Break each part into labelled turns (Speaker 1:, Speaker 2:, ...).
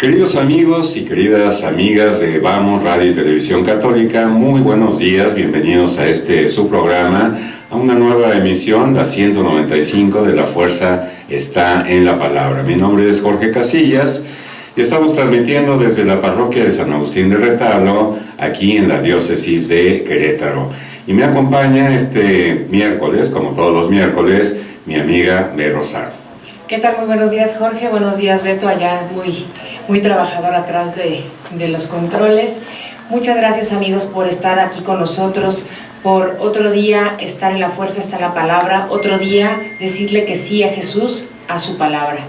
Speaker 1: Queridos amigos y queridas amigas de Vamos Radio y Televisión Católica, muy buenos días, bienvenidos a su programa, a una nueva emisión, la 195 de La Fuerza está en la Palabra. Mi nombre es Jorge Casillas y estamos transmitiendo desde la parroquia de San Agustín del Retablo, aquí en la diócesis de Querétaro. Y me acompaña este miércoles, como todos los miércoles, mi amiga Be Rosario.
Speaker 2: ¿Qué tal? Muy buenos días, Jorge. Buenos días, Beto, allá muy trabajador atrás de los controles. Muchas gracias, amigos, por estar aquí con nosotros, por otro día estar en La Fuerza está en la Palabra, otro día decirle que sí a Jesús, a su palabra.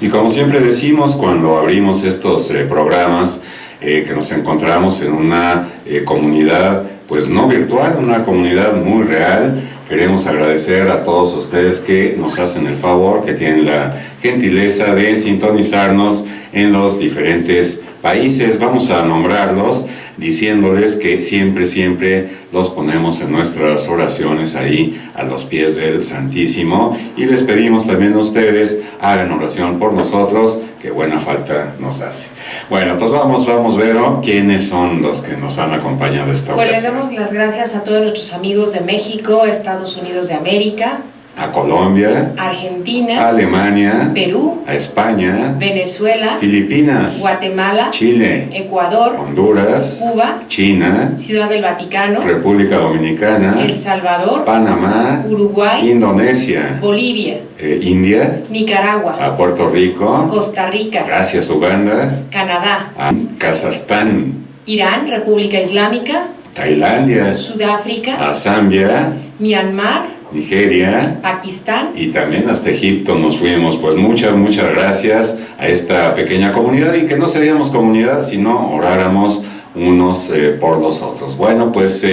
Speaker 1: Y como siempre decimos cuando abrimos estos programas, que nos encontramos en una comunidad, pues no virtual, una comunidad muy real. Queremos agradecer a todos ustedes que nos hacen el favor, que tienen la gentileza de sintonizarnos en los diferentes países. Vamos a nombrarlos diciéndoles que siempre los ponemos en nuestras oraciones ahí a los pies del Santísimo, y les pedimos también a ustedes hagan oración por nosotros, que buena falta nos hace. Bueno, pues vamos, Vero, ¿quiénes son los que nos han acompañado esta ocasión?
Speaker 2: Pues le damos las gracias a todos nuestros amigos de México, Estados Unidos de América,
Speaker 1: a Colombia,
Speaker 2: Argentina,
Speaker 1: a Alemania,
Speaker 2: Perú,
Speaker 1: a España,
Speaker 2: Venezuela,
Speaker 1: Filipinas,
Speaker 2: Guatemala,
Speaker 1: Chile,
Speaker 2: Ecuador,
Speaker 1: Honduras,
Speaker 2: Cuba,
Speaker 1: China,
Speaker 2: Ciudad del Vaticano,
Speaker 1: República Dominicana,
Speaker 2: El Salvador,
Speaker 1: Panamá,
Speaker 2: Uruguay,
Speaker 1: Indonesia,
Speaker 2: Bolivia,
Speaker 1: India,
Speaker 2: Nicaragua,
Speaker 1: a Puerto Rico,
Speaker 2: Costa Rica,
Speaker 1: gracias Uganda,
Speaker 2: Canadá,
Speaker 1: a Kazajstán,
Speaker 2: Irán, República Islámica,
Speaker 1: Tailandia,
Speaker 2: Sudáfrica,
Speaker 1: a Zambia,
Speaker 2: Myanmar,
Speaker 1: Nigeria,
Speaker 2: Pakistán
Speaker 1: y también hasta Egipto nos fuimos. Pues muchas gracias a esta pequeña comunidad, y que no seríamos comunidad si no oráramos unos por los otros. Bueno, pues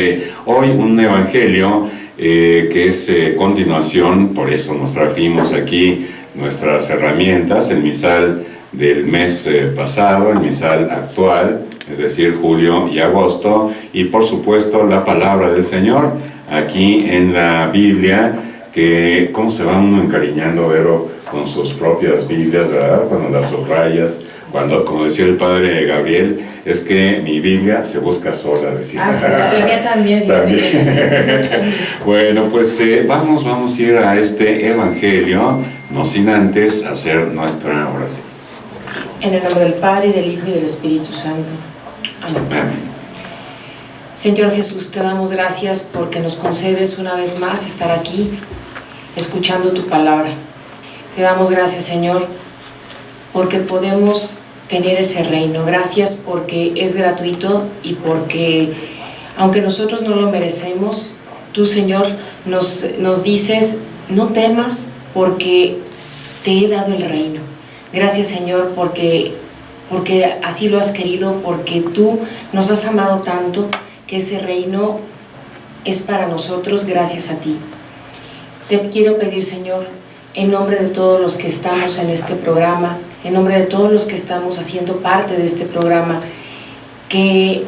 Speaker 1: hoy un evangelio que es continuación, por eso nos trajimos aquí nuestras herramientas, el misal del mes pasado, el misal actual, es decir, julio y agosto, y por supuesto la palabra del Señor aquí en la Biblia, que cómo se va uno encariñando, Vero, con sus propias Biblias, ¿verdad? Cuando las subrayas, cuando, como decía el padre Gabriel, es que mi Biblia se busca sola, decía.
Speaker 2: Sí, la mía también.
Speaker 1: Bueno, pues vamos a ir a este evangelio, no sin antes hacer nuestra oración.
Speaker 2: En el nombre del Padre, y del Hijo, y del Espíritu Santo. Amén.
Speaker 1: Amén.
Speaker 2: Señor Jesús, te damos gracias porque nos concedes una vez más estar aquí, escuchando tu palabra. Te damos gracias, Señor, porque podemos tener ese reino. Gracias porque es gratuito y porque, aunque nosotros no lo merecemos, tú, Señor, nos dices, no temas porque te he dado el reino. Gracias, Señor, porque así lo has querido, porque tú nos has amado tanto, que ese reino es para nosotros gracias a ti. Te quiero pedir, Señor, en nombre de todos los que estamos en este programa, en nombre de todos los que estamos haciendo parte de este programa, que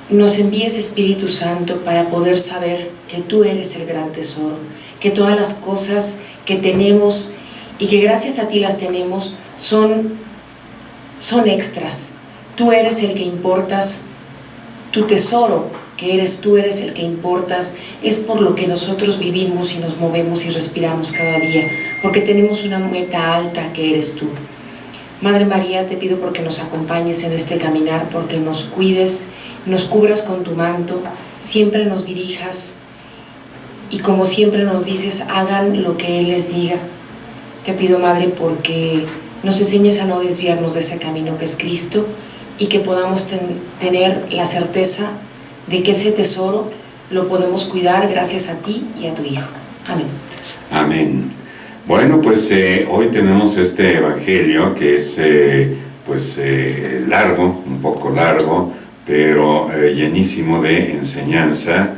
Speaker 2: nos envíes Espíritu Santo para poder saber que tú eres el gran tesoro, que todas las cosas que tenemos y que gracias a ti las tenemos son extras. Tú eres el que importas. Tu tesoro, que eres tú, eres el que importas, es por lo que nosotros vivimos y nos movemos y respiramos cada día, porque tenemos una meta alta que eres tú. Madre María, te pido porque nos acompañes en este caminar, porque nos cuides, nos cubras con tu manto, siempre nos dirijas y como siempre nos dices, hagan lo que Él les diga. Te pido, Madre, porque nos enseñes a no desviarnos de ese camino que es Cristo, y que podamos tener la certeza de que ese tesoro lo podemos cuidar gracias a ti y a tu Hijo. Amén.
Speaker 1: Amén. Bueno, pues hoy tenemos este evangelio que es largo, un poco largo, pero llenísimo de enseñanza,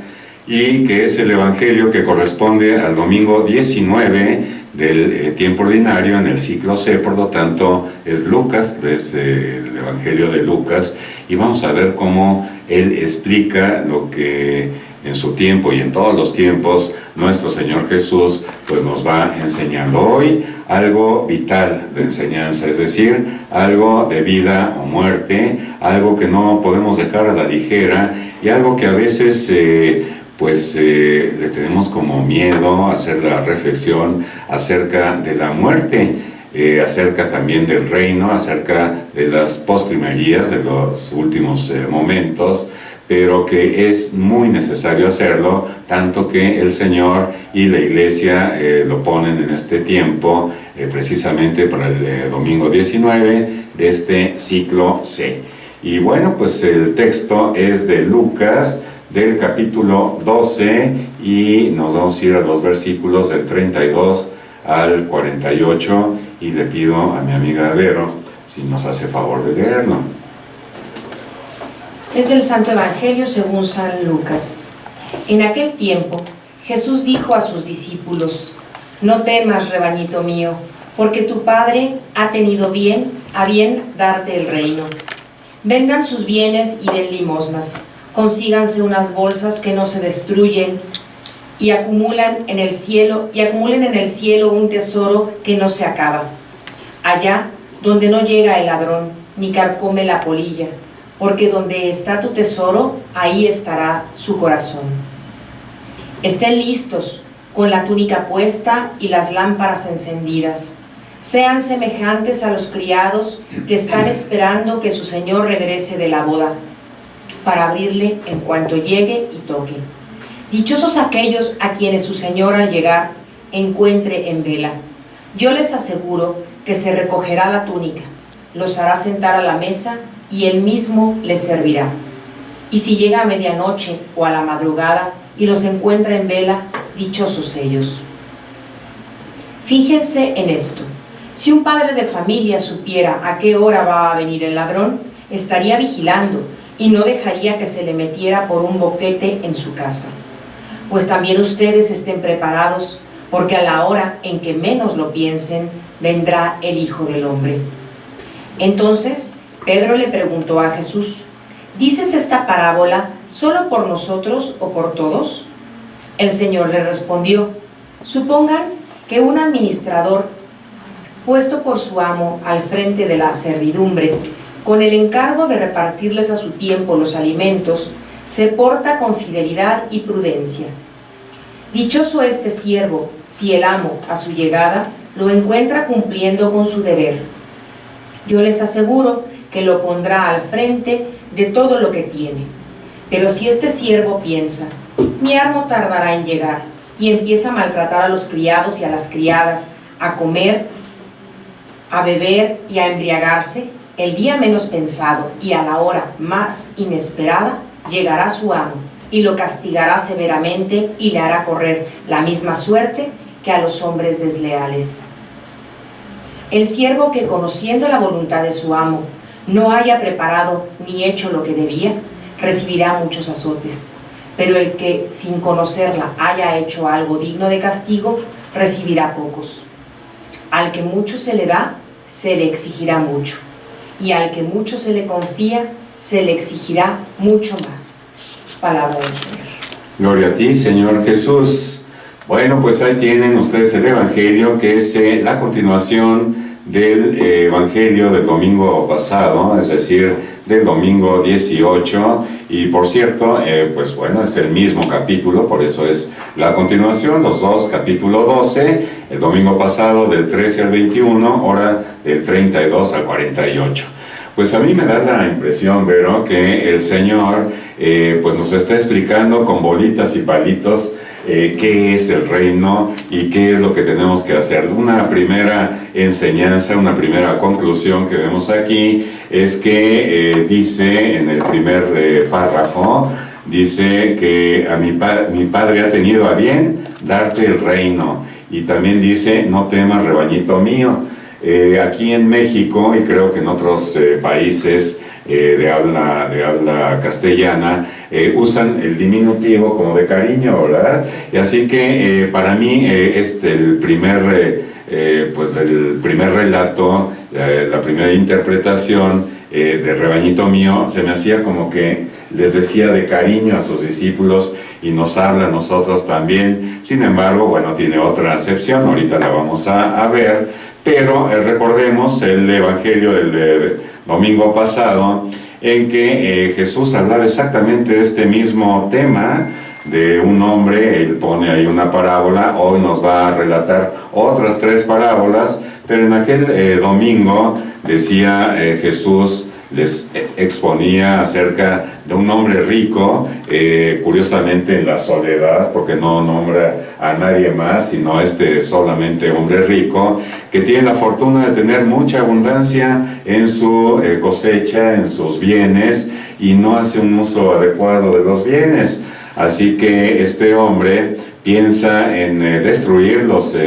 Speaker 1: y que es el evangelio que corresponde al domingo 19 del tiempo ordinario en el ciclo C. Por lo tanto es Lucas, es el evangelio de Lucas, y vamos a ver cómo él explica lo que en su tiempo y en todos los tiempos, nuestro Señor Jesús pues nos va enseñando hoy algo vital de enseñanza, es decir, algo de vida o muerte, algo que no podemos dejar a la ligera y algo que a veces le tenemos como miedo a hacer la reflexión acerca de la muerte, acerca también del reino, acerca de las postrimerías, de los últimos momentos, pero que es muy necesario hacerlo, tanto que el Señor y la Iglesia lo ponen en este tiempo, precisamente para el domingo 19 de este ciclo C. Y bueno, pues el texto es de Lucas, del capítulo 12, y nos vamos a ir a los versículos del 32 al 48, y le pido a mi amiga Vero si nos hace favor de leerlo.
Speaker 2: Es del Santo Evangelio según San Lucas. En aquel tiempo, Jesús dijo a sus discípulos: No temas, rebañito mío, porque tu Padre ha tenido a bien darte el reino. Vendan sus bienes y den limosnas. Consíganse unas bolsas que no se destruyen y acumulen en el cielo un tesoro que no se acaba, allá donde no llega el ladrón ni carcome la polilla, porque donde está tu tesoro, ahí estará su corazón. Estén listos, con la túnica puesta y las lámparas encendidas. Sean semejantes a los criados que están esperando que su señor regrese de la boda, para abrirle en cuanto llegue y toque. Dichosos aquellos a quienes su señor al llegar encuentre en vela. Yo les aseguro que se recogerá la túnica, los hará sentar a la mesa y él mismo les servirá. Y si llega a medianoche o a la madrugada y los encuentra en vela, dichosos ellos. Fíjense en esto: si un padre de familia supiera a qué hora va a venir el ladrón, estaría vigilando y no dejaría que se le metiera por un boquete en su casa. Pues también ustedes estén preparados, porque a la hora en que menos lo piensen, vendrá el Hijo del Hombre. Entonces Pedro le preguntó a Jesús: ¿Dices esta parábola solo por nosotros o por todos? El Señor le respondió: Supongan que un administrador, puesto por su amo al frente de la servidumbre, con el encargo de repartirles a su tiempo los alimentos, se porta con fidelidad y prudencia. Dichoso este siervo, si el amo, a su llegada, lo encuentra cumpliendo con su deber. Yo les aseguro que lo pondrá al frente de todo lo que tiene. Pero si este siervo piensa: mi amo tardará en llegar, y empieza a maltratar a los criados y a las criadas, a comer, a beber y a embriagarse, el día menos pensado y a la hora más inesperada llegará su amo y lo castigará severamente y le hará correr la misma suerte que a los hombres desleales. El siervo que, conociendo la voluntad de su amo, no haya preparado ni hecho lo que debía, recibirá muchos azotes, pero el que, sin conocerla, haya hecho algo digno de castigo, recibirá pocos. Al que mucho se le da, se le exigirá mucho, y al que mucho se le confía, se le exigirá mucho más. Palabra del Señor.
Speaker 1: Gloria a ti, Señor Jesús. Bueno, pues ahí tienen ustedes el Evangelio, que es la continuación del Evangelio del domingo pasado, es decir, del domingo 18, y por cierto, pues bueno, es el mismo capítulo, por eso es la continuación, los dos, capítulo 12, el domingo pasado del 13 al 21, ahora del 32 al 48. Pues a mí me da la impresión, Vero, que el Señor pues nos está explicando con bolitas y palitos qué es el reino y qué es lo que tenemos que hacer. Una primera enseñanza, una primera conclusión que vemos aquí es que dice en el primer párrafo, dice que mi Padre ha tenido a bien darte el reino, y también dice: no temas, rebañito mío. Aquí en México, y creo que en otros países de habla castellana, usan el diminutivo como de cariño, ¿verdad? Y así que para mí el primer relato, la primera interpretación de rebañito mío, se me hacía como que les decía de cariño a sus discípulos y nos habla a nosotros también. Sin embargo, bueno, tiene otra acepción, ahorita la vamos a ver, pero recordemos el evangelio del domingo pasado, en que Jesús hablaba exactamente de este mismo tema, de un hombre. Él pone ahí una parábola, hoy nos va a relatar otras 3 parábolas, pero en aquel domingo decía Jesús, les exponía acerca de un hombre rico, curiosamente en la soledad, porque no nombra a nadie más, sino solamente hombre rico, que tiene la fortuna de tener mucha abundancia en su cosecha, en sus bienes, y no hace un uso adecuado de los bienes. Así que este hombre piensa en destruir los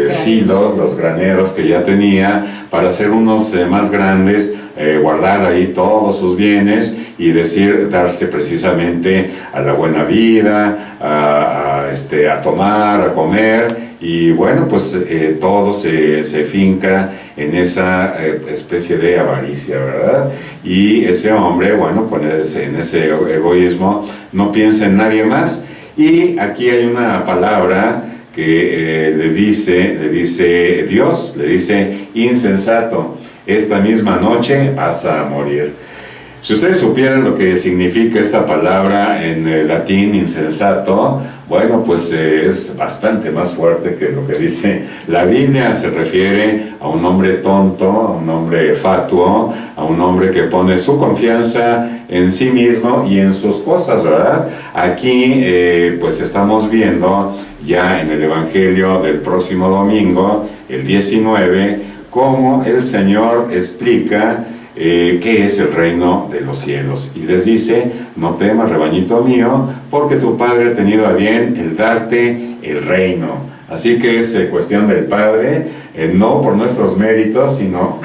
Speaker 1: silos, los graneros que ya tenía, para hacer unos más grandes, guardar ahí todos sus bienes y darse precisamente a la buena vida, a tomar, a comer. Y bueno, pues todo se finca en esa especie de avaricia, ¿verdad? Y ese hombre, bueno, pues en ese egoísmo no piensa en nadie más. Y aquí hay una palabra que le dice Dios, le dice: insensato, esta misma noche vas a morir. Si ustedes supieran lo que significa esta palabra en latín, insensato, bueno, pues es bastante más fuerte que lo que dice la Biblia. Se refiere a un hombre tonto, a un hombre fatuo, a un hombre que pone su confianza en sí mismo y en sus cosas, ¿verdad? Aquí pues estamos viendo ya en el Evangelio del próximo domingo, el 19, cómo el Señor explica qué es el reino de los cielos. Y les dice: no temas, rebañito mío, porque tu Padre ha tenido a bien el darte el reino. Así que es cuestión del Padre, no por nuestros méritos, sino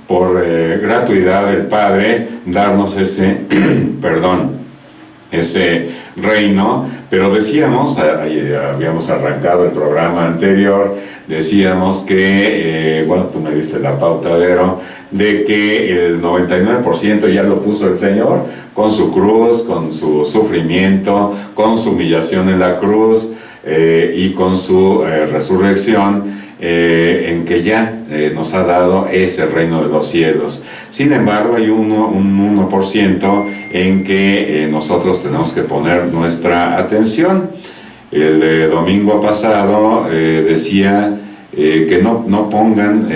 Speaker 1: por gratuidad del Padre, darnos ese reino. Pero decíamos, habíamos arrancado el programa anterior, decíamos que, bueno, tú me diste la pauta, Vero, de que el 99% ya lo puso el Señor, con su cruz, con su sufrimiento, con su humillación en la cruz, y con su resurrección, en que ya nos ha dado ese reino de los cielos. Sin embargo, hay un 1% en que nosotros tenemos que poner nuestra atención. El domingo pasado decía que no pongan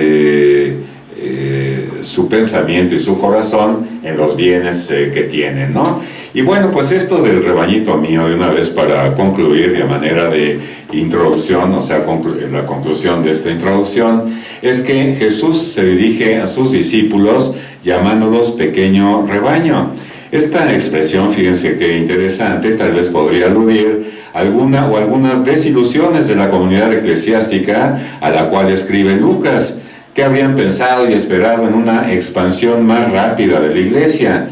Speaker 1: su pensamiento y su corazón en los bienes que tienen, ¿no? Y bueno, pues esto del rebañito mío, de una vez para concluir de manera de introducción, o sea, la conclusión de esta introducción, es que Jesús se dirige a sus discípulos llamándolos pequeño rebaño. Esta expresión, fíjense qué interesante, tal vez podría aludir a algunas desilusiones de la comunidad eclesiástica a la cual escribe Lucas, que habrían pensado y esperado en una expansión más rápida de la iglesia.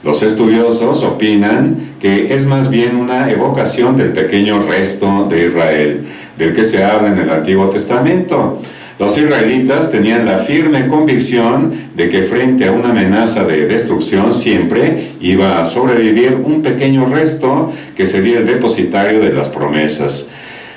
Speaker 1: Los estudiosos opinan que es más bien una evocación del pequeño resto de Israel, del que se habla en el Antiguo Testamento. Los israelitas tenían la firme convicción de que frente a una amenaza de destrucción siempre iba a sobrevivir un pequeño resto que sería el depositario de las promesas.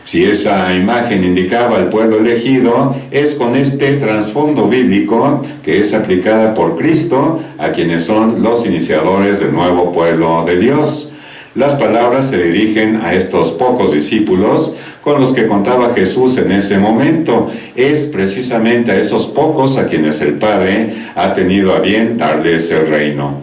Speaker 1: Si esa imagen indicaba al pueblo elegido, es con este trasfondo bíblico que es aplicada por Cristo a quienes son los iniciadores del nuevo pueblo de Dios. Las palabras se dirigen a estos pocos discípulos con los que contaba Jesús en ese momento. Es precisamente a esos pocos a quienes el Padre ha tenido a bien darles el reino.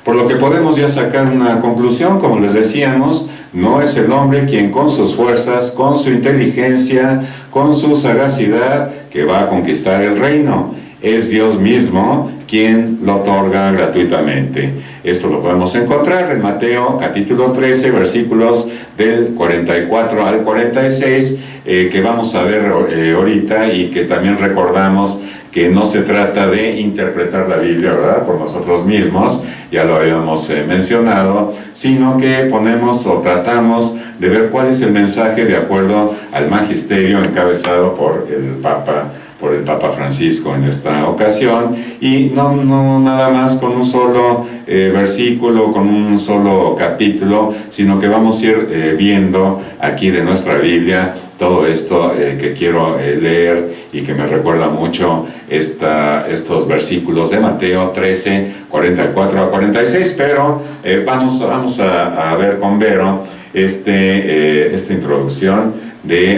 Speaker 1: Por lo que podemos ya sacar una conclusión, como les decíamos: no es el hombre quien con sus fuerzas, con su inteligencia, con su sagacidad, que va a conquistar el reino. Es Dios mismo quien lo otorga gratuitamente. Esto lo podemos encontrar en Mateo capítulo 13, versículos del 44 al 46, que vamos a ver ahorita, y que también recordamos que no se trata de interpretar la Biblia, ¿verdad?, por nosotros mismos, ya lo habíamos mencionado, sino que ponemos o tratamos de ver cuál es el mensaje de acuerdo al magisterio encabezado por el Papa por el Papa Francisco en esta ocasión, y no nada más con un solo versículo, con un solo capítulo, sino que vamos a ir viendo aquí de nuestra Biblia todo esto que quiero leer y que me recuerda mucho estos versículos de Mateo 13, 44 a 46, pero vamos a ver con Vero esta introducción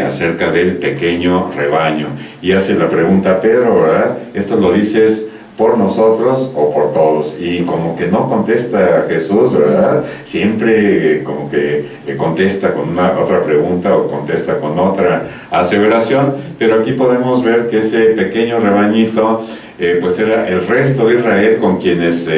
Speaker 1: acerca del pequeño rebaño. Y hace la pregunta, Pedro, ¿verdad? ¿Esto lo dices por nosotros o por todos? Y como que no contesta Jesús, ¿verdad? Siempre como que contesta con otra pregunta o contesta con otra aseveración, pero aquí podemos ver que ese pequeño rebañito pues era el resto de Israel con quienes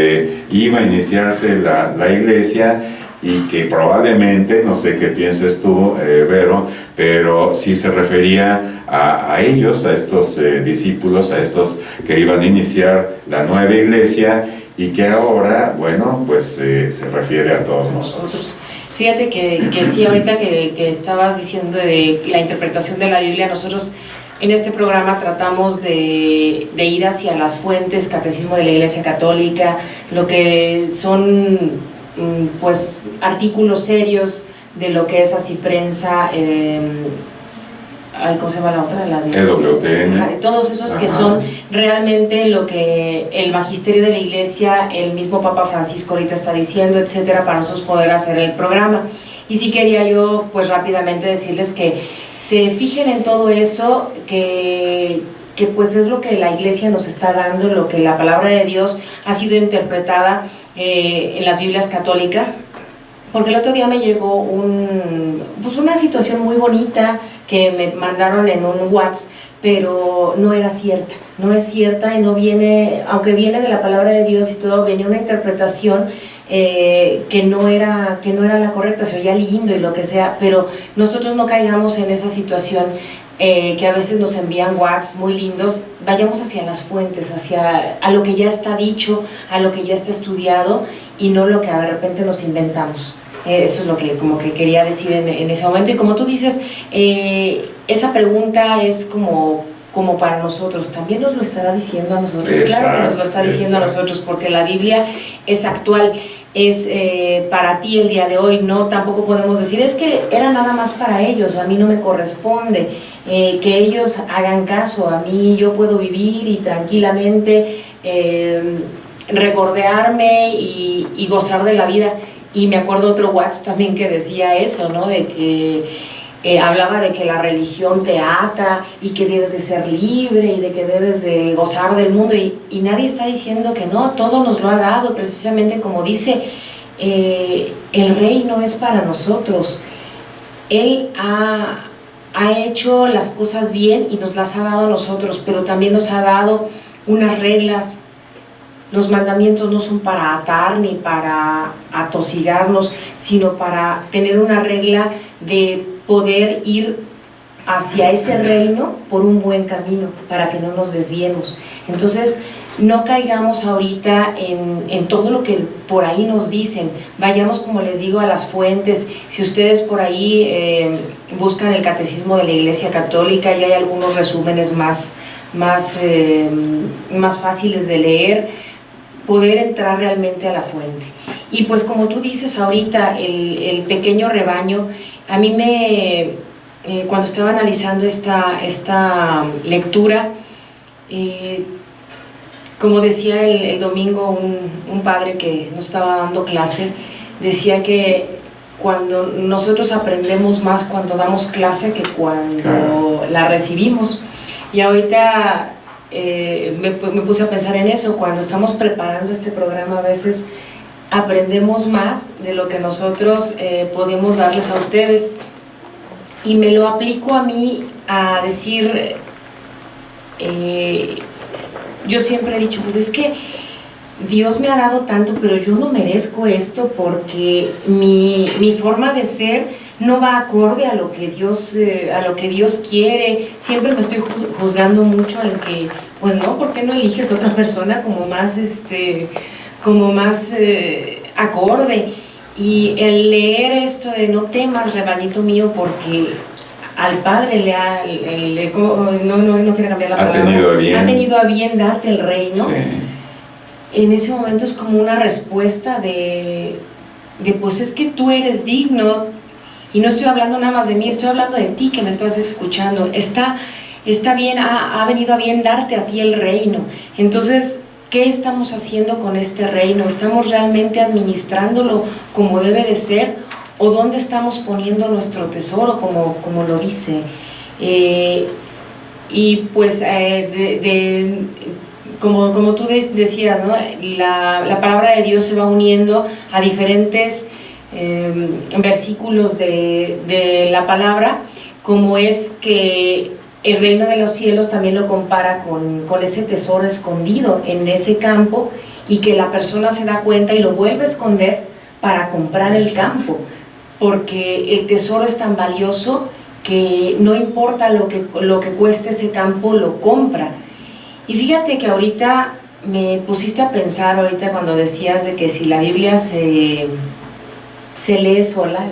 Speaker 1: iba a iniciarse la iglesia, y que probablemente, no sé qué pienses tú, Vero, pero sí se refería a ellos, a estos discípulos, a estos que iban a iniciar la nueva iglesia, y que ahora, bueno, pues se refiere a todos nosotros.
Speaker 2: Fíjate que sí, ahorita que estabas diciendo de la interpretación de la Biblia, nosotros en este programa tratamos de ir hacia las fuentes, catecismo de la Iglesia Católica, lo que son pues artículos serios de lo que es así prensa, ¿cómo se llama la otra? La de
Speaker 1: EWTN.
Speaker 2: Todos esos que son realmente lo que el magisterio de la Iglesia, el mismo Papa Francisco ahorita está diciendo, etcétera, para nosotros poder hacer el programa. Y sí quería yo pues rápidamente decirles que se fijen en todo eso, que pues es lo que la Iglesia nos está dando, lo que la palabra de Dios ha sido interpretada en las Biblias católicas, porque el otro día me llegó una situación muy bonita que me mandaron en un WhatsApp, pero no era cierta, no es cierta, y no viene, aunque viene de la palabra de Dios y todo, venía una interpretación que no era la correcta, se oía lindo y lo que sea, pero nosotros no caigamos en esa situación. Que a veces nos envían WhatsApp muy lindos, vayamos hacia las fuentes, a lo que ya está dicho, a lo que ya está estudiado, y no lo que de repente nos inventamos. Eso es lo que como que quería decir en ese momento. Y como tú dices, esa pregunta es como para nosotros, también nos lo estará diciendo a nosotros.
Speaker 1: Exacto,
Speaker 2: claro que nos lo está diciendo a nosotros, porque la Biblia es actual, es para ti el día de hoy. No, tampoco podemos decir, es que era nada más para ellos, a mí no me corresponde que ellos hagan caso, a mí yo puedo vivir y tranquilamente recordarme y gozar de la vida. Y me acuerdo otro WhatsApp también que decía eso, ¿no? De que hablaba de que la religión te ata y que debes de ser libre y de que debes de gozar del mundo, y nadie está diciendo que no, todo nos lo ha dado, precisamente como dice, el reino es para nosotros. Él ha hecho las cosas bien y nos las ha dado a nosotros, pero también nos ha dado unas reglas. Los mandamientos no son para atar ni para atosigarnos, sino para tener una regla de poder ir hacia ese reino por un buen camino, para que no nos desviemos. Entonces, no caigamos ahorita en todo lo que por ahí nos dicen. Vayamos, como les digo, a las fuentes. Si ustedes por ahí buscan el catecismo de la Iglesia Católica, ya hay algunos resúmenes más fáciles de leer, poder entrar realmente a la fuente. Y pues como tú dices ahorita, el pequeño rebaño, a mí cuando estaba analizando esta lectura, como decía el domingo un padre que nos estaba dando clase, decía que cuando nosotros aprendemos más cuando damos clase que cuando la recibimos. Y ahorita me puse a pensar en eso. Cuando estamos preparando este programa, a veces aprendemos más de lo que nosotros podemos darles a ustedes, y me lo aplico a mí a decir, yo siempre he dicho, pues es que Dios me ha dado tanto, pero yo no merezco esto, porque mi forma de ser no va acorde a lo que Dios quiere. Siempre me estoy juzgando mucho en que, pues no, ¿por qué no eliges a otra persona como más acorde? Y el leer esto de no temas, rebañito mío, porque al Padre no quiero cambiar la palabra, ha tenido a bien darte el reino,
Speaker 1: sí.
Speaker 2: En ese momento es como una respuesta de pues es que tú eres digno, y no estoy hablando nada más de mí, estoy hablando de ti que me estás escuchando. Está bien, ha venido a bien darte a ti el reino. Entonces, ¿qué estamos haciendo con este reino? ¿Estamos realmente administrándolo como debe de ser? ¿O dónde estamos poniendo nuestro tesoro, como lo dice? Y pues, como tú decías, ¿no? La palabra de Dios se va uniendo a diferentes versículos de la palabra, como es que el reino de los cielos también lo compara con ese tesoro escondido en ese campo, y que la persona se da cuenta y lo vuelve a esconder para comprar el campo, porque el tesoro es tan valioso que no importa lo que cueste ese campo, lo compra. Y fíjate que ahorita me pusiste a pensar, ahorita cuando decías de que si la Biblia se lee sola,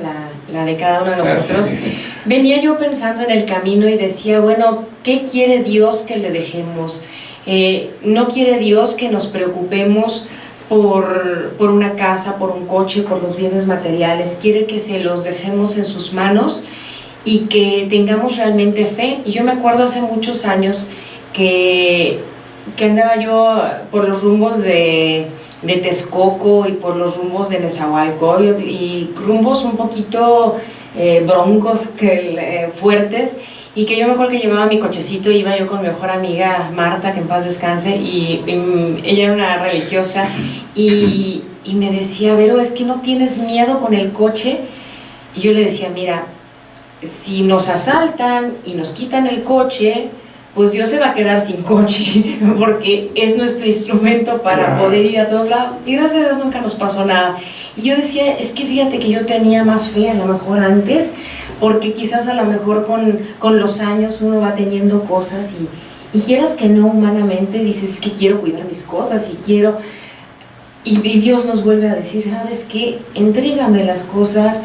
Speaker 2: la de cada uno de nosotros, sí. Venía yo pensando en el camino y decía, bueno, ¿qué quiere Dios que le dejemos? No quiere Dios que nos preocupemos por una casa, por un coche, por los bienes materiales. Quiere que se los dejemos en sus manos y que tengamos realmente fe. Y yo me acuerdo hace muchos años que andaba yo por los rumbos de Texcoco y por los rumbos de Nezahualcóyotl, y rumbos un poquito broncos, fuertes, y que yo me acuerdo que llevaba mi cochecito, iba yo con mi mejor amiga Marta, que en paz descanse, y ella era una religiosa, y me decía, Vero, es que no tienes miedo con el coche. Y yo le decía, mira, si nos asaltan y nos quitan el coche, pues Dios se va a quedar sin coche, porque es nuestro instrumento para poder ir a todos lados, y gracias a Dios nunca nos pasó nada. Y yo decía, es que fíjate que yo tenía más fe a lo mejor antes, porque quizás a lo mejor con los años uno va teniendo cosas, y quieras que no, humanamente dices, es que quiero cuidar mis cosas, y Dios nos vuelve a decir, ¿sabes qué? Entrégame las cosas,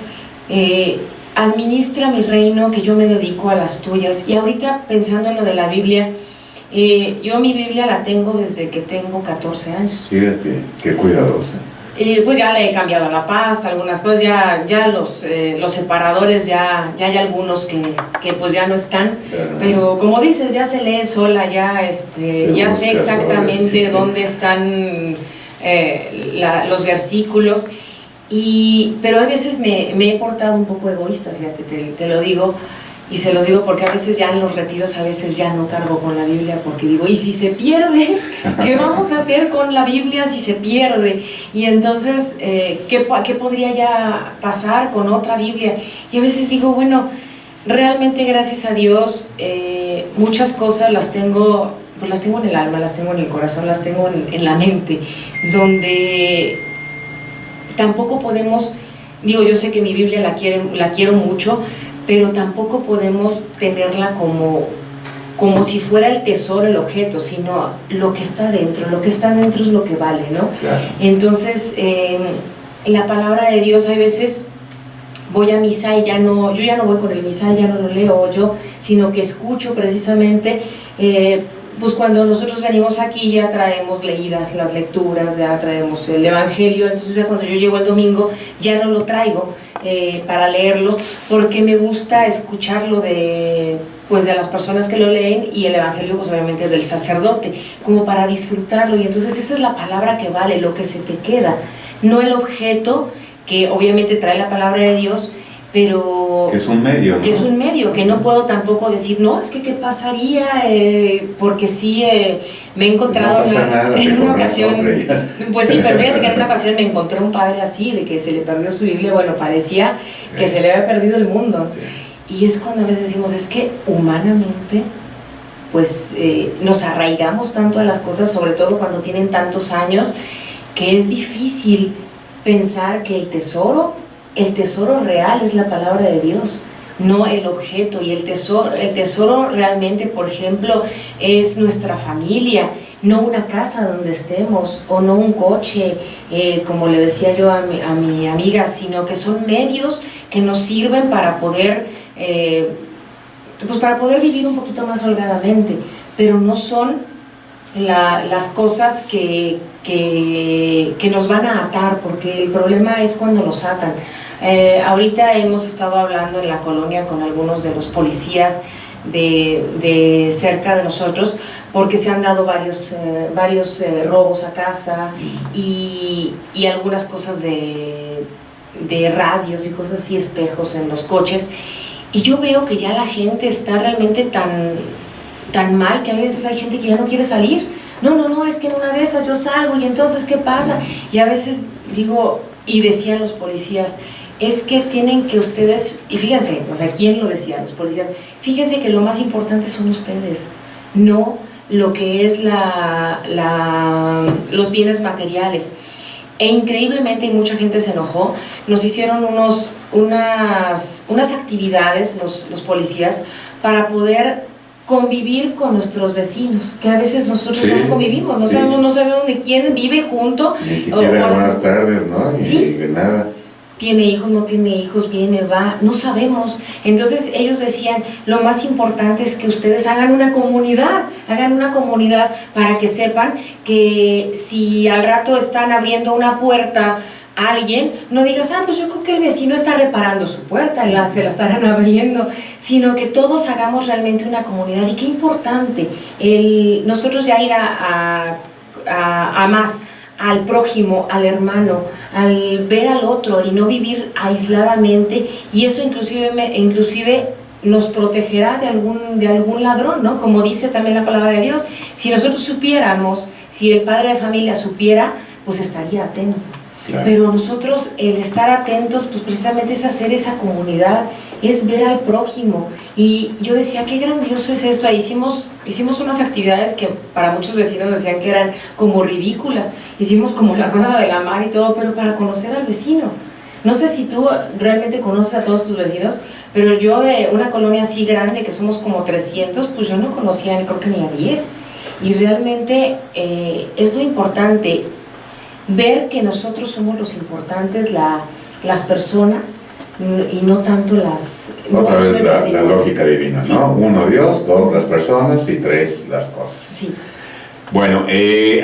Speaker 2: administra mi reino, que yo me dedico a las tuyas. Y ahorita pensando en lo de la Biblia, yo mi Biblia la tengo desde que tengo 14 años.
Speaker 1: Fíjate, qué cuidadosa.
Speaker 2: Pues ya le he cambiado la paz, algunas cosas, ya los separadores, ya hay algunos que pues ya no están, pero como dices, ya se lee sola, ya sé exactamente sola, sí, dónde están los versículos. Pero a veces me he portado un poco egoísta, fíjate, te lo digo, y se los digo porque a veces ya en los retiros a veces ya no cargo con la Biblia, porque digo, ¿y si se pierde? ¿Qué vamos a hacer con la Biblia si se pierde? Y entonces, ¿qué podría ya pasar con otra Biblia? Y a veces digo, bueno, realmente gracias a Dios, muchas cosas las tengo en el alma, las tengo en el corazón, las tengo en la mente, donde tampoco podemos, yo sé que mi Biblia la quiero mucho, pero tampoco podemos tenerla como si fuera el tesoro, el objeto, sino lo que está dentro. Lo que está dentro es lo que vale, ¿no? Claro. Entonces, la palabra de Dios, hay veces voy a misa y yo ya no voy con el misal, ya no lo leo yo, sino que escucho precisamente. Pues cuando nosotros venimos aquí ya traemos leídas las lecturas, ya traemos el Evangelio, entonces ya cuando yo llego el domingo ya no lo traigo para leerlo, porque me gusta escucharlo de las personas que lo leen, y el Evangelio pues obviamente del sacerdote, como para disfrutarlo. Y entonces esa es la palabra que vale, lo que se te queda, no el objeto que obviamente trae la palabra de Dios, pero
Speaker 1: que es un medio, ¿no?
Speaker 2: Que es un medio, que no puedo tampoco decir, no, es que qué pasaría, porque sí me he encontrado en una ocasión, pues sí, pero fíjate que en una ocasión me encontré un padre así, de que se le perdió su Biblia, bueno, parecía que se le había perdido el mundo, y es cuando a veces decimos, es que humanamente, pues nos arraigamos tanto a las cosas, sobre todo cuando tienen tantos años, que es difícil pensar que el tesoro real es la palabra de Dios, no el objeto. Y el tesoro realmente, por ejemplo, es nuestra familia, no una casa donde estemos, o no un coche, como le decía yo a mi amiga, sino que son medios que nos sirven para poder pues para poder vivir un poquito más holgadamente, pero no son las cosas que nos van a atar, porque el problema es cuando nos atan. Ahorita hemos estado hablando en la colonia con algunos de los policías de cerca de nosotros, porque se han dado varios robos a casa y algunas cosas de radios y cosas así, espejos en los coches, y yo veo que ya la gente está realmente tan mal que a veces hay gente que ya no quiere salir. No, es que en una de esas yo salgo y entonces ¿qué pasa? Y a veces digo, y decían los policías, es que tienen que ustedes, y fíjense, o sea, ¿quién lo decía? Los policías, fíjense que lo más importante son ustedes, no lo que es los bienes materiales. E increíblemente, y mucha gente se enojó, nos hicieron unas actividades los policías para poder convivir con nuestros vecinos, que a veces nosotros no convivimos, no sabemos de quién vive junto.
Speaker 1: Ni siquiera buenas tardes, ¿no? Ni de nada.
Speaker 2: Tiene hijos, no tiene hijos, viene, va, no sabemos. Entonces ellos decían, lo más importante es que ustedes hagan una comunidad para que sepan que si al rato están abriendo una puerta a alguien, no digas, pues yo creo que el vecino está reparando su puerta, se la estarán abriendo, sino que todos hagamos realmente una comunidad. Y qué importante nosotros ya ir a más, al prójimo, al hermano, al ver al otro y no vivir aisladamente, y eso inclusive nos protegerá de algún ladrón, ¿no? Como dice también la palabra de Dios, si nosotros supiéramos, si el padre de familia supiera, pues estaría atento. Claro. Pero nosotros, el estar atentos, pues precisamente es hacer esa comunidad, es ver al prójimo. Y yo decía, qué grandioso es esto. Hicimos unas actividades que para muchos vecinos decían que eran como ridículas. Hicimos como la rueda de la mar y todo, pero para conocer al vecino. No sé si tú realmente conoces a todos tus vecinos, pero yo de una colonia así grande, que somos como 300, pues yo no conocía, creo que ni a 10. Y realmente es lo importante, ver que nosotros somos los importantes, las personas, y no tanto las...
Speaker 1: Otra vez la lógica divina, ¿no? Sí. 1 Dios, 2 las personas y 3 las cosas.
Speaker 2: Sí.
Speaker 1: Bueno,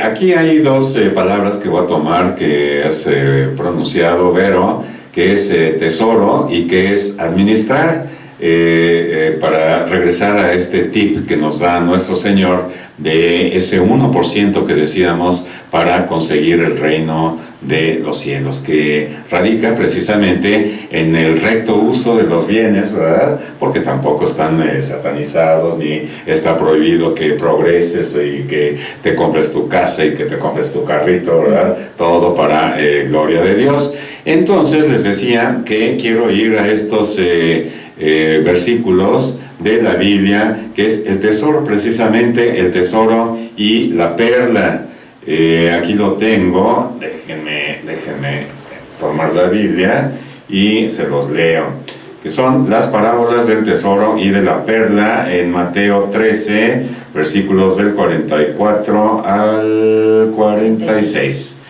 Speaker 1: aquí hay 2 palabras que voy a tomar que has pronunciado, Vero, que es tesoro y que es administrar, para regresar a este tip que nos da nuestro Señor de ese 1% que decíamos para conseguir el reino de los cielos, que radica precisamente en el recto uso de los bienes, ¿verdad? Porque tampoco están satanizados, ni está prohibido que progreses y que te compres tu casa y que te compres tu carrito, ¿verdad? Todo para gloria de Dios. Entonces les decía que quiero ir a estos versículos de la Biblia, que es el tesoro, precisamente el tesoro y la perla. Aquí lo tengo, déjenme tomar la Biblia y se los leo, que son las parábolas del tesoro y de la perla en Mateo 13, versículos del 44 al 46.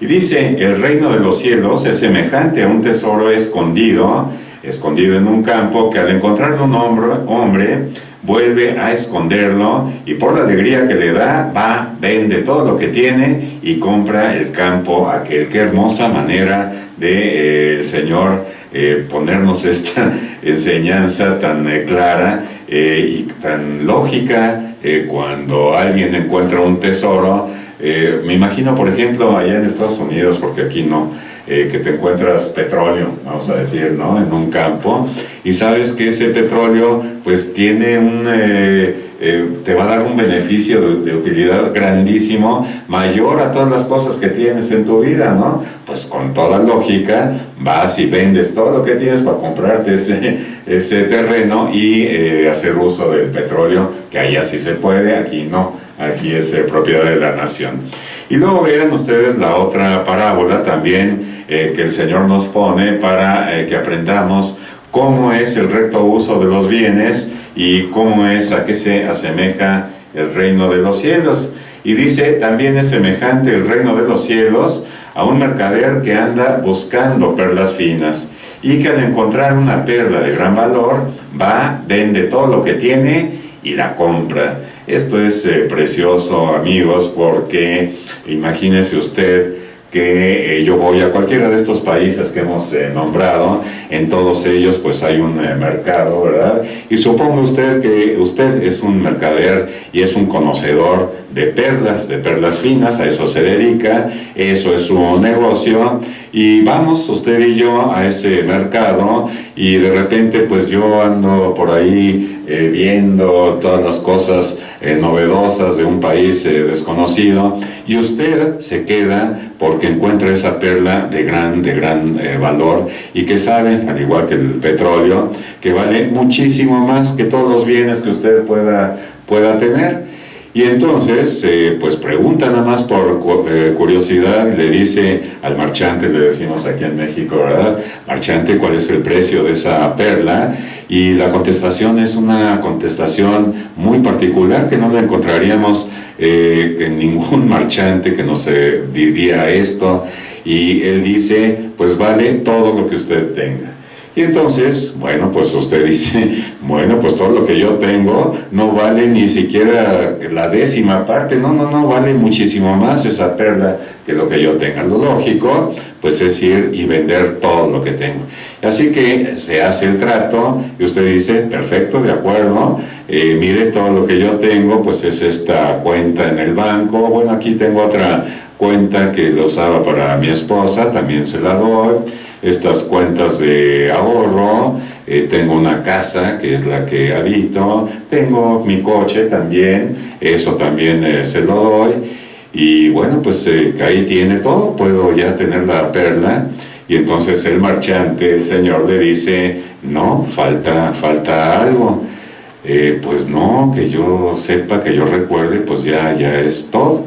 Speaker 1: Y dice, el reino de los cielos es semejante a un tesoro escondido en un campo, que al encontrarlo un hombre vuelve a esconderlo, y por la alegría que le da, vende todo lo que tiene y compra el campo aquel. Qué hermosa manera de el Señor ponernos esta enseñanza tan clara y tan lógica. Cuando alguien encuentra un tesoro, me imagino, por ejemplo, allá en Estados Unidos, porque aquí no, que te encuentras petróleo, vamos a decir, ¿no? En un campo, y sabes que ese petróleo pues tiene te va a dar un beneficio de utilidad grandísimo, mayor a todas las cosas que tienes en tu vida, ¿no? Pues con toda lógica vas y vendes todo lo que tienes para comprarte ese terreno y hacer uso del petróleo, que allá sí se puede, aquí no, aquí es propiedad de la nación. Y luego vean ustedes la otra parábola también que el Señor nos pone para que aprendamos cómo es el recto uso de los bienes y cómo es, a qué se asemeja el reino de los cielos. Y dice, también es semejante el reino de los cielos a un mercader que anda buscando perlas finas, y que al encontrar una perla de gran valor, va, vende todo lo que tiene y la compra. Esto es precioso, amigos, porque imagínese usted que yo voy a cualquiera de estos países que hemos nombrado, en todos ellos pues hay un mercado, ¿verdad? Y suponga usted que usted es un mercader y es un conocedor de perlas finas, a eso se dedica, eso es su negocio, y vamos usted y yo a ese mercado y de repente pues yo ando por ahí viendo todas las cosas novedosas de un país desconocido, y usted se queda porque encuentra esa perla de gran valor, y que sabe, al igual que el petróleo, que vale muchísimo más que todos los bienes que usted pueda tener. Y entonces, pues pregunta nada más por curiosidad, y le dice al marchante, le decimos aquí en México, ¿verdad? Marchante, ¿cuál es el precio de esa perla? Y la contestación es una contestación muy particular que no la encontraríamos en ningún marchante que nos diría esto. Y él dice, pues vale todo lo que usted tenga. Y entonces, bueno, pues usted dice, bueno, pues todo lo que yo tengo no vale ni siquiera la 10ª parte, no, vale muchísimo más esa perla que lo que yo tenga. Lo lógico, pues es ir y vender todo lo que tengo. Así que se hace el trato y usted dice, perfecto, de acuerdo, mire, todo lo que yo tengo, pues es esta cuenta en el banco, bueno, aquí tengo otra cuenta que lo usaba para mi esposa, también se la doy. Estas cuentas de ahorro, tengo una casa que es la que habito, tengo mi coche también, eso también se lo doy, y bueno, pues ahí tiene todo, puedo ya tener la perla. Y entonces el marchante, el señor, le dice, no, falta algo. Pues no, que yo sepa, que yo recuerde, pues ya es todo.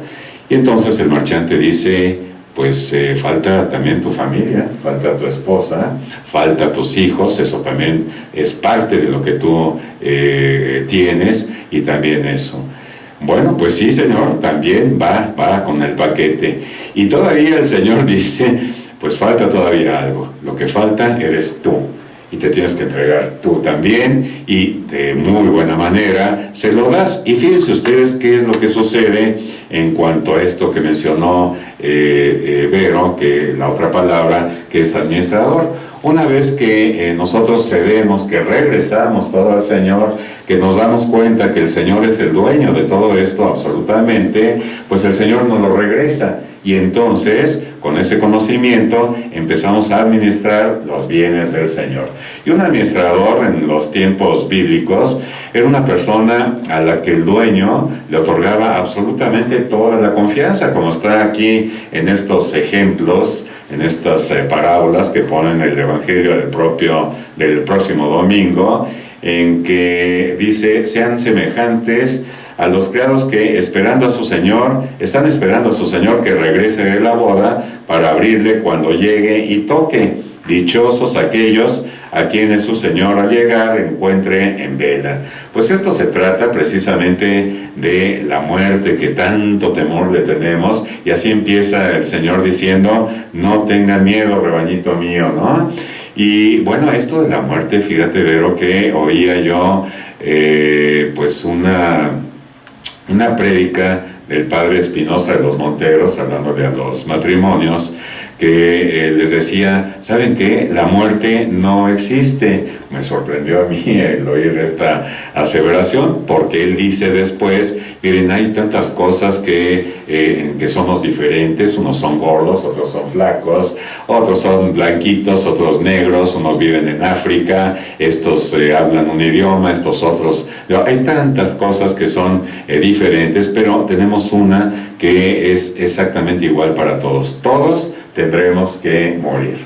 Speaker 1: Y entonces el marchante dice, pues falta también tu familia, falta tu esposa, falta tus hijos, eso también es parte de lo que tú tienes, y también eso. Bueno, pues sí, señor, también va con el paquete. Y todavía el señor dice, pues falta todavía algo, lo que falta eres tú, y te tienes que entregar tú también, y de muy buena manera se lo das. Y fíjense ustedes qué es lo que sucede en cuanto a esto que mencionó Vero, que la otra palabra que es administrador. Una vez que nosotros cedemos, que regresamos todo al Señor, que nos damos cuenta que el Señor es el dueño de todo esto absolutamente, pues el Señor nos lo regresa. Y entonces, con ese conocimiento, empezamos a administrar los bienes del Señor. Y un administrador en los tiempos bíblicos era una persona a la que el dueño le otorgaba absolutamente toda la confianza, como está aquí en estos ejemplos, en estas parábolas que ponen el Evangelio del próximo domingo, en que dice, sean semejantes a los criados que están esperando a su señor que regrese de la boda para abrirle cuando llegue y toque. Dichosos aquellos a quienes su señor al llegar encuentre en vela. Pues esto se trata precisamente de la muerte, que tanto temor le tenemos, y así empieza el Señor diciendo, no tengan miedo, rebañito mío, ¿no? Y bueno, esto de la muerte, fíjate, Vero, que oía yo pues una prédica del padre Espinosa de los Monteros, hablándole a los matrimonios, que les decía, ¿saben qué? La muerte no existe. Me sorprendió a mí el oír esta aseveración, porque él dice después, miren, hay tantas cosas que somos diferentes, unos son gordos, otros son flacos, otros son blanquitos, otros negros, unos viven en África, estos hablan un idioma, estos otros, hay tantas cosas que son diferentes, pero tenemos una que es exactamente igual para todos. Todos tendremos que morir.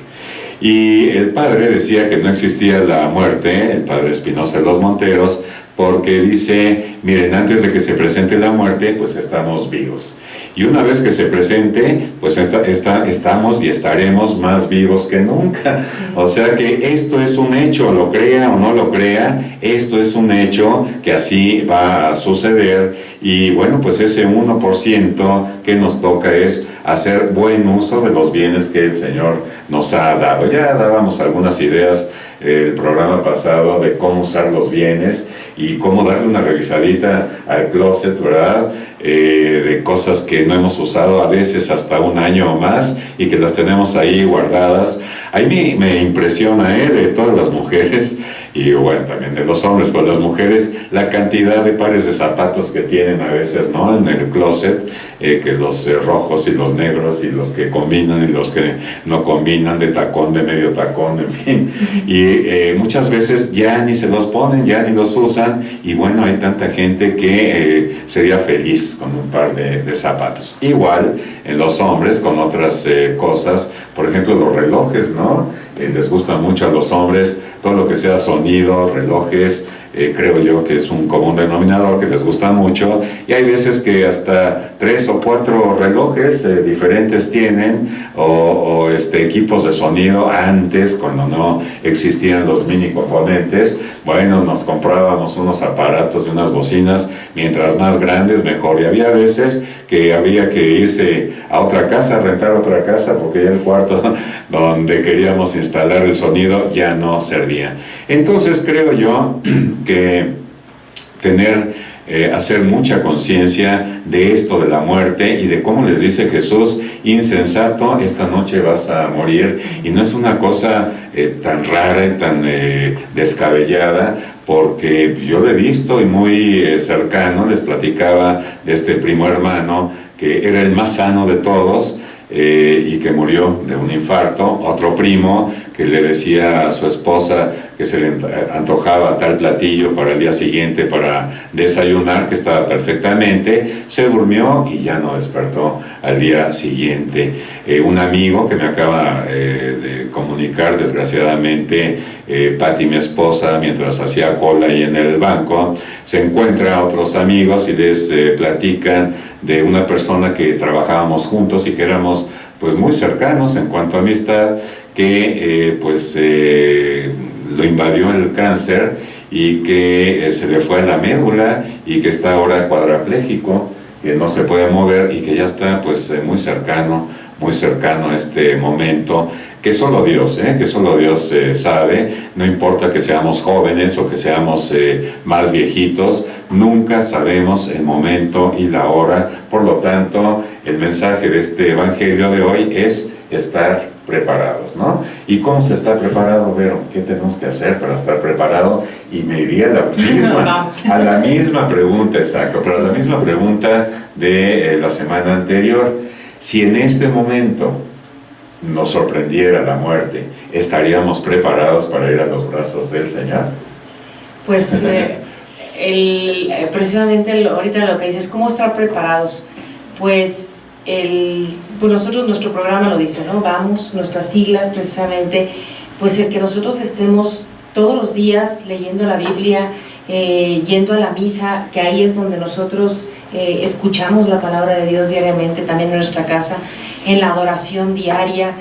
Speaker 1: Y el padre decía que no existía la muerte, el padre Espinosa de los Monteros, porque dice, miren, antes de que se presente la muerte, pues estamos vivos. Y una vez que se presente, pues estamos y estaremos más vivos que nunca. O sea que esto es un hecho, lo crea o no lo crea, esto es un hecho que así va a suceder. Y bueno, pues ese 1% que nos toca es hacer buen uso de los bienes que el Señor nos ha dado. Ya dábamos algunas ideas el programa pasado de cómo usar los bienes y cómo darle una revisadita al closet, ¿verdad? De cosas que no hemos usado a veces hasta un año o más y que las tenemos ahí guardadas. Ahí me impresiona de todas las mujeres y bueno, también de los hombres, pero las mujeres, la cantidad de pares de zapatos que tienen a veces, ¿no? En el closet, que los rojos y los negros y los que combinan y los que no combinan, de tacón, de medio tacón, en fin. Y muchas veces ya ni se los ponen, ya ni los usan y bueno, hay tanta gente que sería feliz con un par de zapatos. Igual en los hombres con otras cosas, por ejemplo los relojes, ¿no? Les gusta mucho a los hombres todo lo que sea sonido, relojes, creo yo que es un común denominador que les gusta mucho, y hay veces que hasta 3 o 4 relojes diferentes tienen, o equipos de sonido. Antes, cuando no existían los mini componentes, bueno, nos comprábamos unos aparatos y unas bocinas, mientras más grandes mejor, y había veces que había que irse a otra casa, rentar otra casa, porque ya el cuarto donde queríamos instalar el sonido ya no servía. Entonces creo yo que hacer mucha conciencia de esto de la muerte y de cómo les dice Jesús, insensato, esta noche vas a morir, y no es una cosa tan rara y tan descabellada, porque yo lo he visto y muy cercano. Les platicaba de este primo hermano que era el más sano de todos, y que murió de un infarto. Otro primo que le decía a su esposa que se le antojaba tal platillo para el día siguiente para desayunar, que estaba perfectamente, se durmió y ya no despertó al día siguiente. Un amigo que me acaba de comunicar, desgraciadamente, Pati, mi esposa, mientras hacía cola ahí en el banco, se encuentra a otros amigos y les platican de una persona que trabajábamos juntos y que éramos pues muy cercanos en cuanto a amistad, que lo invadió el cáncer y que se le fue a la médula y que está ahora cuadrapléjico, que no se puede mover y que ya está pues muy cercano a este momento, que solo Dios sabe. No importa que seamos jóvenes o que seamos más viejitos, nunca sabemos el momento y la hora. Por lo tanto, el mensaje de este evangelio de hoy es estar preparados, ¿no? ¿Y cómo se está preparado, Vero? ¿Qué tenemos que hacer para estar preparado? Y me iría a la misma pregunta, exacto, pero a la misma pregunta de la semana anterior. Si en este momento nos sorprendiera la muerte, ¿estaríamos preparados para ir a los brazos del Señor?
Speaker 2: Pues precisamente ahorita lo que dices, ¿cómo estar preparados? Pues nosotros, nuestro programa lo dice, ¿no? Vamos, nuestras siglas precisamente, pues el que nosotros estemos todos los días leyendo la Biblia, yendo a la misa, que ahí es donde nosotros escuchamos la palabra de Dios diariamente, también en nuestra casa, en la adoración diaria,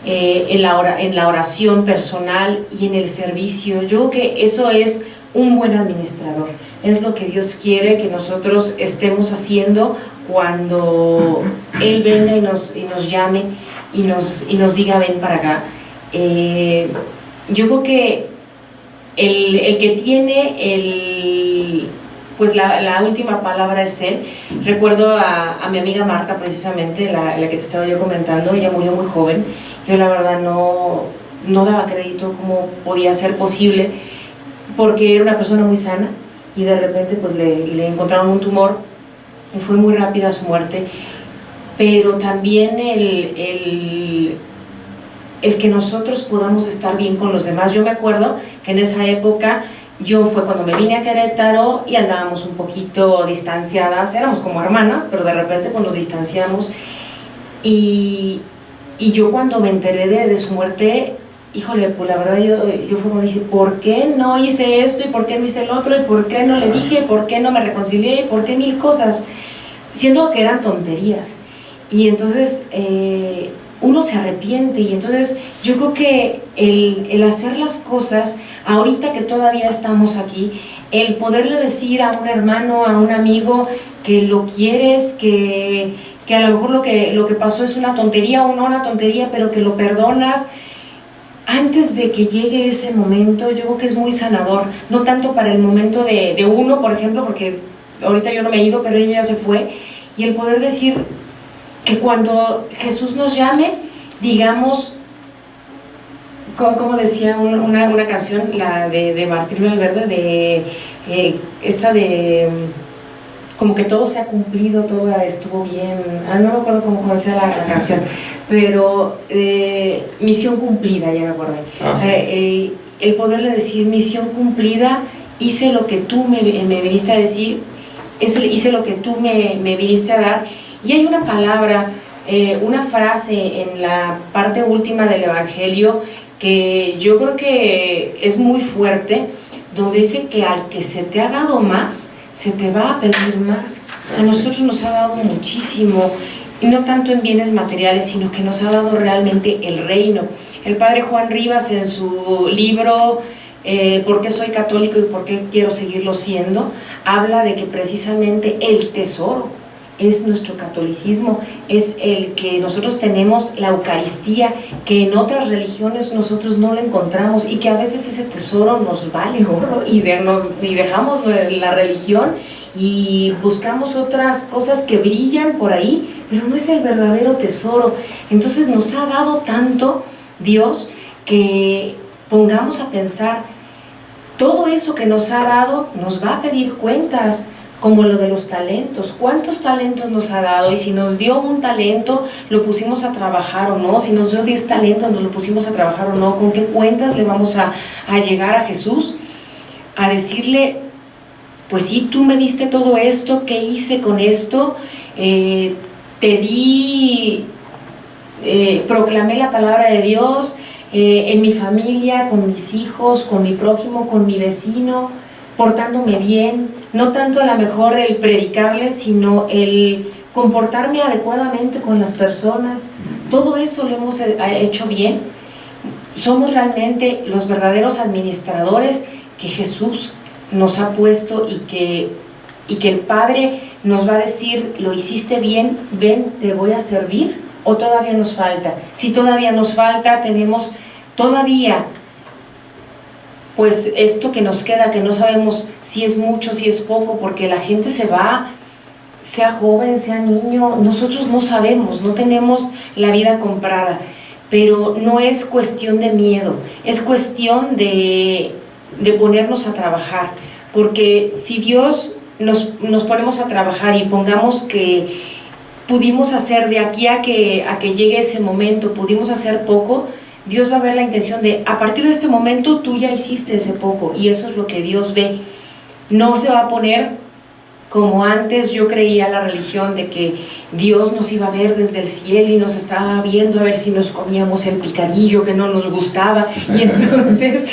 Speaker 2: en la oración personal y en el servicio. Yo creo que eso es un buen administrador, es lo que Dios quiere que nosotros estemos haciendo cuando Él venga y nos llame y nos diga ven para acá. Yo creo que el que tiene pues la última palabra es Él. Recuerdo a mi amiga Marta, precisamente, la que te estaba yo comentando. Ella murió muy joven. Yo la verdad no daba crédito cómo podía ser posible, porque era una persona muy sana y de repente pues le encontraron un tumor y fue muy rápida su muerte. Pero también el que nosotros podamos estar bien con los demás. Yo me acuerdo que en esa época fue cuando me vine a Querétaro y andábamos un poquito distanciadas, éramos como hermanas, pero de repente pues nos distanciamos, y yo cuando me enteré de su muerte, híjole, pues la verdad yo fue como dije, ¿por qué no hice esto? ¿Y por qué no hice el otro? ¿Y por qué no le dije? ¿Por qué no me reconcilié? ¿Y por qué mil cosas? Siento que eran tonterías. Y entonces uno se arrepiente, y entonces yo creo que el hacer las cosas, ahorita que todavía estamos aquí, el poderle decir a un hermano, a un amigo que lo quieres, que a lo mejor lo que pasó es una tontería o no una tontería, pero que lo perdonas, antes de que llegue ese momento, yo creo que es muy sanador, no tanto para el momento de uno, por ejemplo, porque ahorita yo no me he ido, pero ella ya se fue, y el poder decir que cuando Jesús nos llame, digamos, como decía una canción, la de Martín Valverde, esta de como que todo se ha cumplido, todo estuvo bien, no me acuerdo cómo decía la canción, pero misión cumplida, ya me acordé. El poderle decir, misión cumplida, hice lo que tú me viniste a decir, hice lo que tú me viniste a dar. Y hay una palabra, una frase en la parte última del Evangelio que yo creo que es muy fuerte, donde dice que al que se te ha dado más, se te va a pedir más. A nosotros nos ha dado muchísimo, y no tanto en bienes materiales, sino que nos ha dado realmente el reino. El padre Juan Rivas, en su libro ¿Por qué soy católico y por qué quiero seguirlo siendo?, habla de que precisamente el tesoro es nuestro catolicismo, es el que nosotros tenemos, la Eucaristía, que en otras religiones nosotros no lo encontramos, y que a veces ese tesoro nos vale oro y dejamos la religión y buscamos otras cosas que brillan por ahí, pero no es el verdadero tesoro. Entonces nos ha dado tanto Dios que pongamos a pensar, todo eso que nos ha dado nos va a pedir cuentas, como lo de los talentos. ¿Cuántos talentos nos ha dado? Y si nos dio un talento, ¿lo pusimos a trabajar o no? Si nos dio 10 talentos, ¿nos lo pusimos a trabajar o no? ¿Con qué cuentas le vamos a llegar a Jesús? A decirle, pues sí, tú me diste todo esto, ¿qué hice con esto? Te di, proclamé la palabra de Dios en mi familia, con mis hijos, con mi prójimo, con mi vecino, portándome bien, no tanto a lo mejor el predicarles, sino el comportarme adecuadamente con las personas. Todo eso lo hemos hecho bien. Somos realmente los verdaderos administradores que Jesús nos ha puesto, y que el Padre nos va a decir, lo hiciste bien, ven, te voy a servir, o todavía nos falta. Si todavía nos falta, tenemos todavía pues esto que nos queda, que no sabemos si es mucho, si es poco, porque la gente se va, sea joven, sea niño, nosotros no sabemos, no tenemos la vida comprada, pero no es cuestión de miedo, es cuestión de ponernos a trabajar, porque si Dios nos ponemos a trabajar y pongamos que pudimos hacer de aquí a que llegue ese momento, pudimos hacer poco, Dios va a ver la intención de, a partir de este momento tú ya hiciste ese poco, y eso es lo que Dios ve. No se va a poner como antes yo creía la religión, de que Dios nos iba a ver desde el cielo y nos estaba viendo a ver si nos comíamos el picadillo que no nos gustaba, y entonces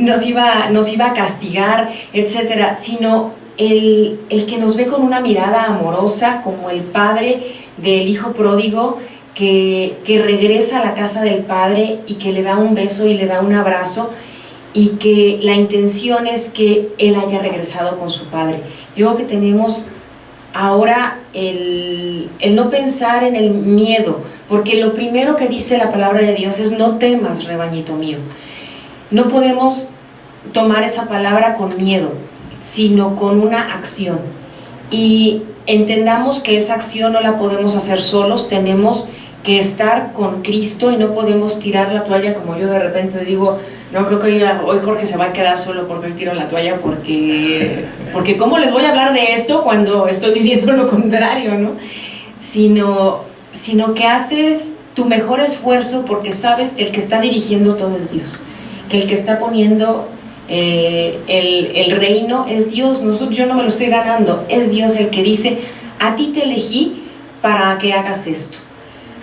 Speaker 2: nos iba a castigar, etcétera, sino el que nos ve con una mirada amorosa, como el padre del hijo pródigo, que regresa a la casa del padre y que le da un beso y le da un abrazo, y que la intención es que él haya regresado con su padre. Yo creo que tenemos ahora el no pensar en el miedo, porque lo primero que dice la palabra de Dios es, no temas, rebañito mío. No podemos tomar esa palabra con miedo, sino con una acción, y entendamos que esa acción no la podemos hacer solos, tenemos que estar con Cristo, y no podemos tirar la toalla, como yo de repente digo, no, creo que hoy Jorge se va a quedar solo porque hoy tiro la toalla, porque ¿cómo les voy a hablar de esto cuando estoy viviendo lo contrario, ¿no? Sino que haces tu mejor esfuerzo, porque sabes que el que está dirigiendo todo es Dios, que el que está poniendo el reino es Dios. Yo no me lo estoy ganando, es Dios el que dice, a ti te elegí para que hagas esto.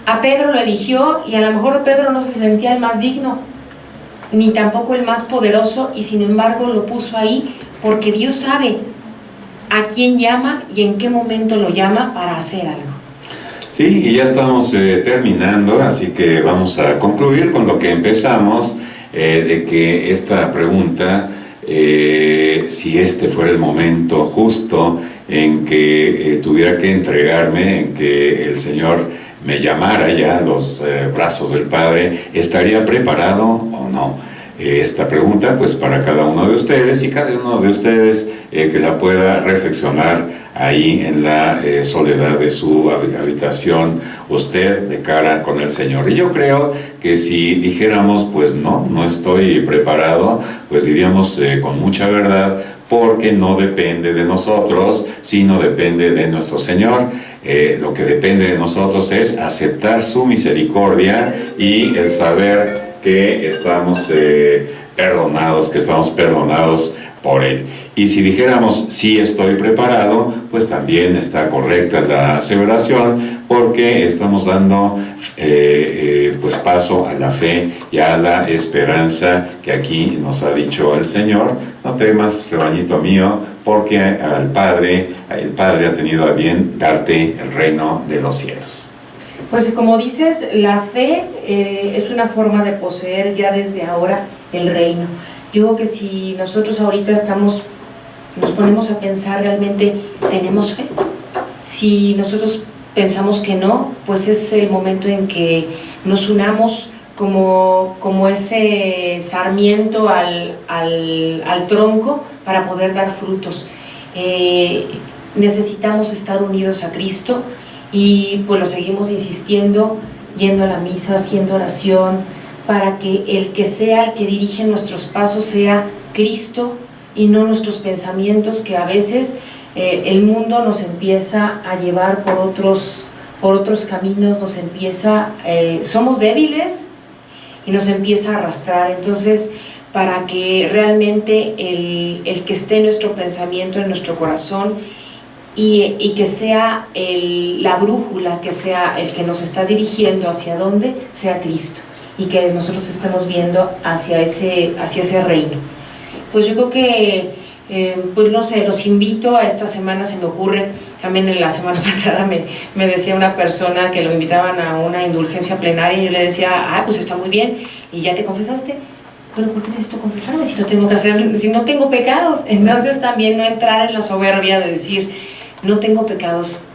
Speaker 2: A Pedro lo eligió, y a lo mejor Pedro no se sentía el más digno, ni tampoco el más poderoso, y sin embargo lo puso ahí porque Dios sabe a quién llama y en qué momento lo llama para hacer algo.
Speaker 1: Sí, y ya estamos terminando, así que vamos a concluir con lo que empezamos, de que esta pregunta, si este fuera el momento justo en que tuviera que entregarme, en que el Señor me llamara ya a los brazos del Padre, ¿estaría preparado o no? Esta pregunta pues para cada uno de ustedes, y cada uno de ustedes que la pueda reflexionar ahí en la soledad de su habitación, usted de cara con el Señor. Y yo creo que si dijéramos pues no estoy preparado, pues diríamos con mucha verdad, porque no depende de nosotros, sino depende de nuestro Señor. Lo que depende de nosotros es aceptar su misericordia y el saber que estamos perdonados por Él. Y si dijéramos sí estoy preparado, pues también está correcta la aseveración, porque estamos dando pues paso a la fe y a la esperanza que aquí nos ha dicho el Señor. No temas, rebañito mío, porque el Padre ha tenido a bien darte el reino de los cielos.
Speaker 2: Pues como dices, la fe es una forma de poseer ya desde ahora el reino. Yo creo que si nosotros ahorita nos ponemos a pensar, realmente tenemos fe. Si nosotros pensamos que no, pues es el momento en que nos unamos como ese sarmiento al tronco para poder dar frutos. Necesitamos estar unidos a Cristo, y pues lo seguimos insistiendo, yendo a la misa, haciendo oración, para que el que dirige nuestros pasos sea Cristo y no nuestros pensamientos, que a veces el mundo nos empieza a llevar por otros caminos, somos débiles y nos empieza a arrastrar. Entonces, para que realmente el que esté en nuestro pensamiento, en nuestro corazón, y que sea la brújula, que sea el que nos está dirigiendo hacia dónde, sea Cristo, y que nosotros estemos viendo hacia ese reino. Pues yo creo que, pues no sé, los invito a esta semana. Se me ocurre, también en la semana pasada me decía una persona que lo invitaban a una indulgencia plenaria, y yo le decía, pues está muy bien, ¿y ya te confesaste? Bueno, ¿por qué necesito confesarme si no tengo pecados? Entonces también no entrar en la soberbia de decir, no tengo pecados.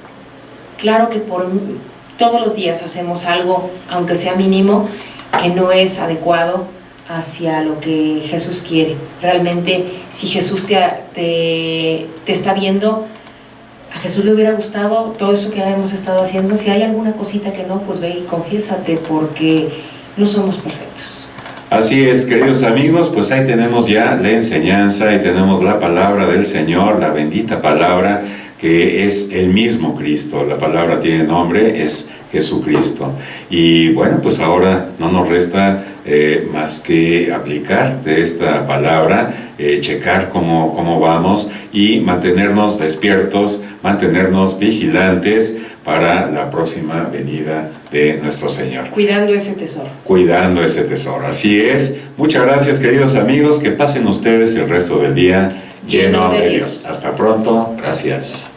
Speaker 2: Claro que todos los días hacemos algo, aunque sea mínimo, que no es adecuado hacia lo que Jesús quiere. Realmente, si Jesús te está viendo, a Jesús le hubiera gustado todo eso que hemos estado haciendo. Si hay alguna cosita que no, pues ve y confiésate, porque no somos perfectos.
Speaker 1: Así es, queridos amigos, pues ahí tenemos ya la enseñanza, y tenemos la palabra del Señor, la bendita palabra, que es el mismo Cristo. La palabra tiene nombre, es Jesucristo. Y bueno, pues ahora no nos resta más que aplicar de esta palabra, checar cómo vamos, y mantenernos despiertos, mantenernos vigilantes para la próxima venida de nuestro Señor.
Speaker 2: Cuidando ese tesoro.
Speaker 1: Cuidando ese tesoro, así es. Muchas gracias, queridos amigos, que pasen ustedes el resto del día lleno de Dios. Hasta pronto, gracias.